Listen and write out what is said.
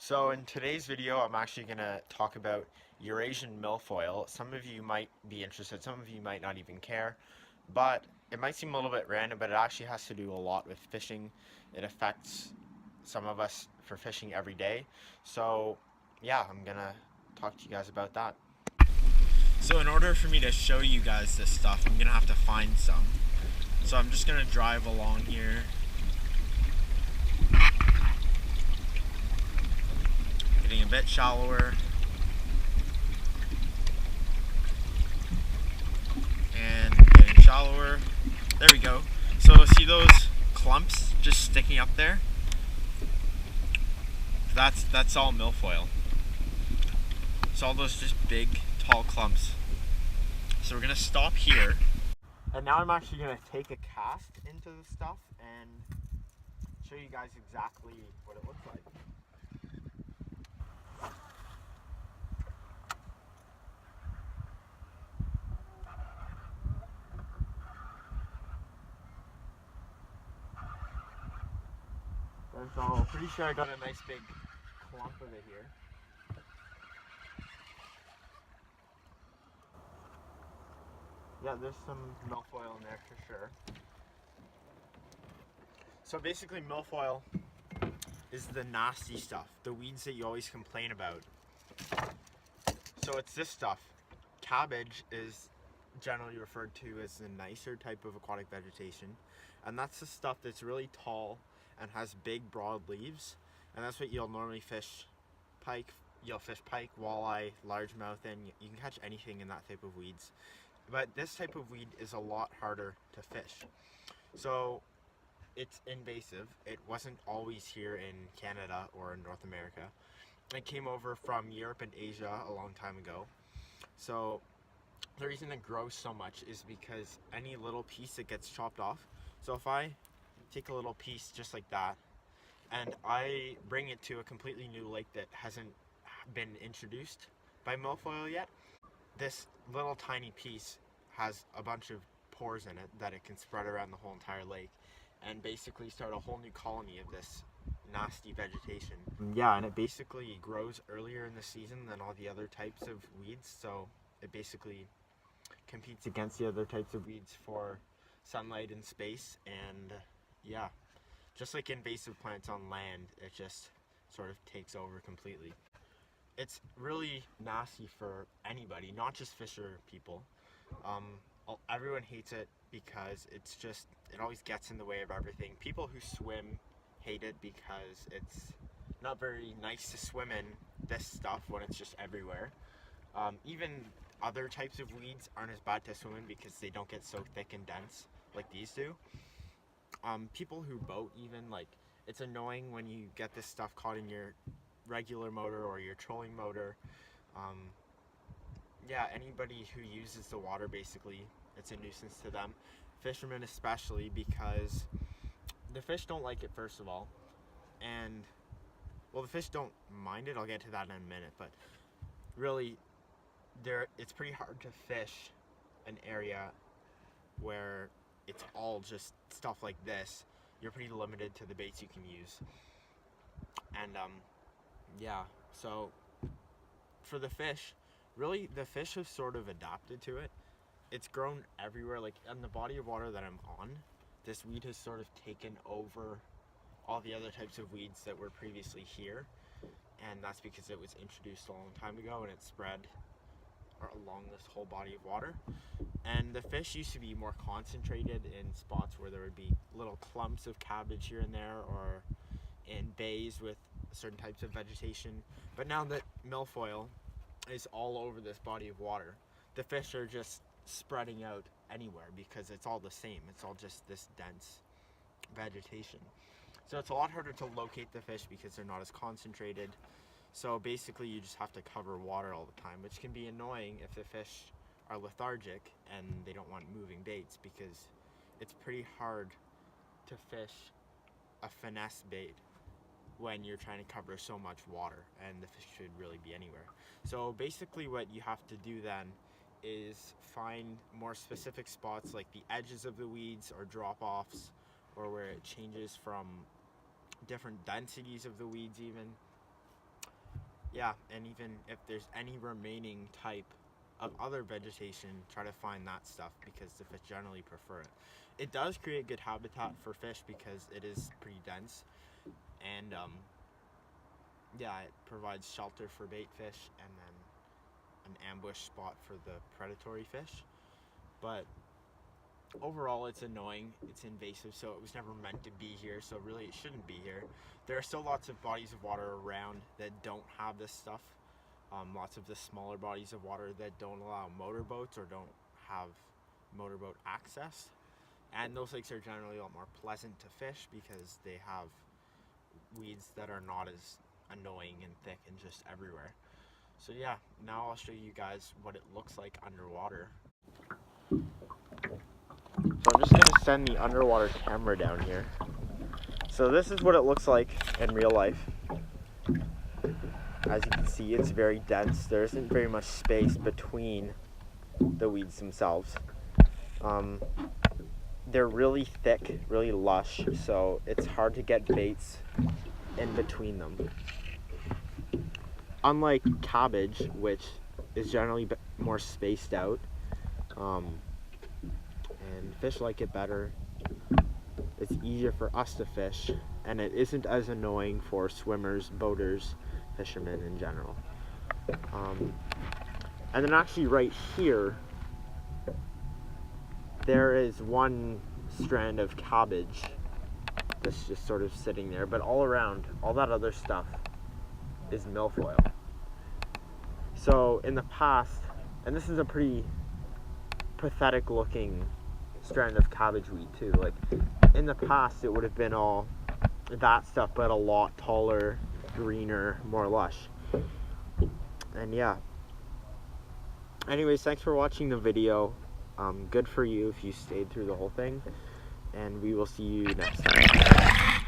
So in today's video, I'm actually going to talk about Eurasian milfoil. Some of you might be interested, some of you might not even care, but it might seem a little bit random, but it actually has to do a lot with fishing. It affects some of us for fishing every day. So yeah, I'm going to talk to you guys about that. So in order for me to show you guys this stuff, I'm going to have to find some. So I'm just going to drive along here. Getting a bit shallower, and getting shallower. There we go. So see those clumps just sticking up there? That's all milfoil. It's all those just big, tall clumps. So we're gonna stop here, and now I'm actually gonna take a cast into the stuff and show you guys exactly what it looks like. So pretty sure I got a nice big clump of it here. Yeah, there's some milfoil in there for sure. So basically milfoil is the nasty stuff, the weeds that you always complain about. So it's this stuff. Cabbage is generally referred to as the nicer type of aquatic vegetation, and that's the stuff that's really tall and has big broad leaves, and that's what you'll normally fish. Pike, you'll fish pike, walleye, largemouth, and you can catch anything in that type of weeds. But this type of weed is a lot harder to fish. So it's invasive. It wasn't always here in Canada or in North America. It came over from Europe and Asia a long time ago. So the reason it grows so much is because any little piece that gets chopped off. So if I take a little piece just like that and I bring it to a completely new lake that hasn't been introduced by milfoil yet, this little tiny piece has a bunch of pores in it that it can spread around the whole entire lake and basically start a whole new colony of this nasty vegetation. Yeah, and it basically grows earlier in the season than all the other types of weeds, so it basically competes against the other types of weeds for sunlight and space. And yeah, just like invasive plants on land, it just sort of takes over completely. It's really nasty for anybody, not just fisher people. Everyone hates it because it always gets in the way of everything. People who swim hate it because it's not very nice to swim in this stuff when it's just everywhere. Even other types of weeds aren't as bad to swim in because they don't get so thick and dense like these do. People who boat even, like, it's annoying when you get this stuff caught in your regular motor or your trolling motor. Yeah, anybody who uses the water, basically, it's a nuisance to them. Fishermen especially, because the fish don't like it, first of all, and well, the fish don't mind it. I'll get to that in a minute, but really it's pretty hard to fish an area where it's all just stuff like this. You're pretty limited to the baits you can use. And yeah, so for the fish, really the fish have sort of adapted to it. It's grown everywhere, like in the body of water that I'm on, this weed has sort of taken over all the other types of weeds that were previously here, and that's because it was introduced a long time ago and it spread along this whole body of water. And the fish used to be more concentrated in spots where there would be little clumps of cabbage here and there, or in bays with certain types of vegetation. But now that milfoil is all over this body of water, the fish are just spreading out anywhere because it's all the same. It's all just this dense vegetation. So it's a lot harder to locate the fish because they're not as concentrated. So basically you just have to cover water all the time, which can be annoying if the fish are lethargic and they don't want moving baits, because it's pretty hard to fish a finesse bait when you're trying to cover so much water and the fish should really be anywhere. So basically what you have to do then is find more specific spots like the edges of the weeds or drop-offs, or where it changes from different densities of the weeds even, yeah, and even if there's any remaining type of other vegetation, try to find that stuff because the fish generally prefer it. It does create good habitat for fish because it is pretty dense, and yeah, it provides shelter for bait fish and then an ambush spot for the predatory fish. But overall, it's annoying, it's invasive, so it was never meant to be here, so really it shouldn't be here. There are still lots of bodies of water around that don't have this stuff. Lots of the smaller bodies of water that don't allow motorboats or don't have motorboat access. And those lakes are generally a lot more pleasant to fish because they have weeds that are not as annoying and thick and just everywhere. So yeah, now I'll show you guys what it looks like underwater. So I'm just gonna send the underwater camera down here. So this is what it looks like in real life. As you can see, it's very dense. There isn't very much space between the weeds themselves. They're really thick, really lush, so it's hard to get baits in between them. Unlike cabbage, which is generally more spaced out, and fish like it better. It's easier for us to fish, and it isn't as annoying for swimmers, boaters, fishermen in general. And then actually right here, there is one strand of cabbage that's just sort of sitting there, but all around, all that other stuff is milfoil. So in the past, and this is a pretty pathetic looking strand of cabbage weed too, like in the past it would have been all that stuff but a lot taller, greener, more lush. And yeah, anyways, thanks for watching the video. Good for you if you stayed through the whole thing, and we will see you next time.